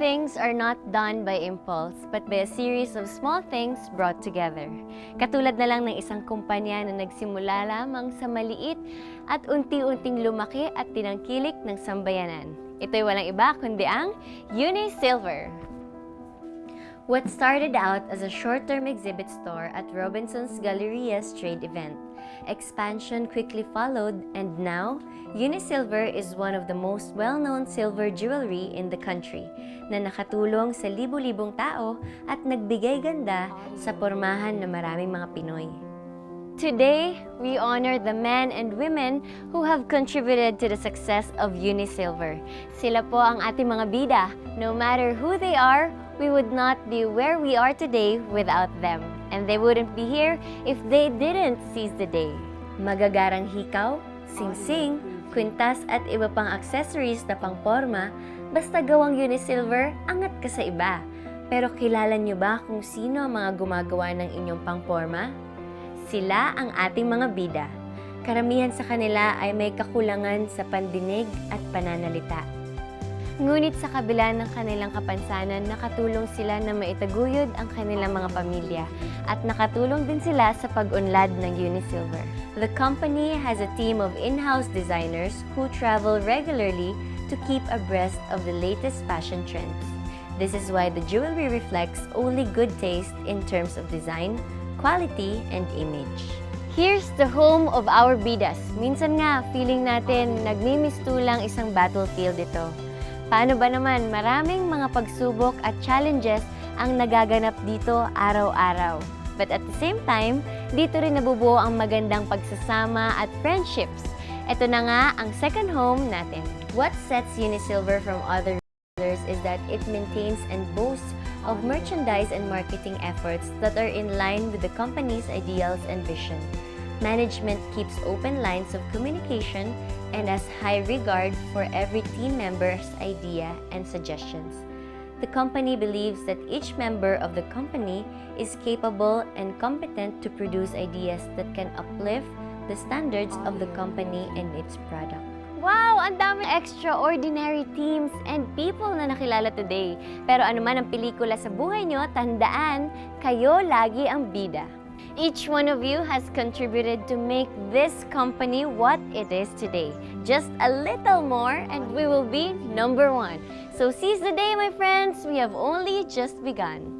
things are not done by impulse, but by a series of small things brought together. Katulad na lang ng isang kumpanya na nagsimula lamang sa maliit at unti-unting lumaki at tinangkilik ng sambayanan. Ito'y walang iba kundi ang UniSilver. What started out as a short-term exhibit store at Robinson's Galleria's trade event, expansion quickly followed, and now, UniSilver is one of the most well-known silver jewelry in the country na nakatulong sa libu-libong tao at nagbigay ganda sa pormahan ng maraming mga Pinoy. Today, we honor the men and women who have contributed to the success of UniSilver. Sila po ang ating mga bida. No matter who they are, we would not be where we are today without them. And they wouldn't be here if they didn't seize the day. Magagarang hikaw, singsing, kwintas at iba pang accessories na pangporma, basta gawang UniSilver, angat ka sa iba. Pero kilala niyo ba kung sino ang mga gumagawa ng inyong pangporma? Sila ang ating mga bida. Karamihan sa kanila ay may kakulangan sa pandinig at pananalita. Ngunit sa kabila ng kanilang kapansanan, nakatulong sila na maitaguyod ang kanilang mga pamilya at nakatulong din sila sa pag-unlad ng UniSilver. The company has a team of in-house designers who travel regularly to keep abreast of the latest fashion trends. This is why the jewelry reflects only good taste in terms of design, quality, and image. Here's the home of our bidas. Minsan nga, feeling natin nagmimistulang isang battlefield ito. Paano ba naman, maraming mga pagsubok at challenges ang nagaganap dito araw-araw. But at the same time, dito rin nabubuo ang magandang pagsasama at friendships. Ito na nga ang second home natin. What sets UniSilver from other is that it maintains and boasts of merchandise and marketing efforts that are in line with the company's ideals and vision. Management keeps open lines of communication and has high regard for every team member's idea and suggestions. The company believes that each member of the company is capable and competent to produce ideas that can uplift the standards of the company and its product. Wow! Ang dami extraordinary teams and people na nakilala today. Pero ano man ang pelikula sa buhay nyo, tandaan, kayo lagi ang bida. Each one of you has contributed to make this company what it is today. Just a little more and we will be number one. So seize the day, my friends. We have only just begun.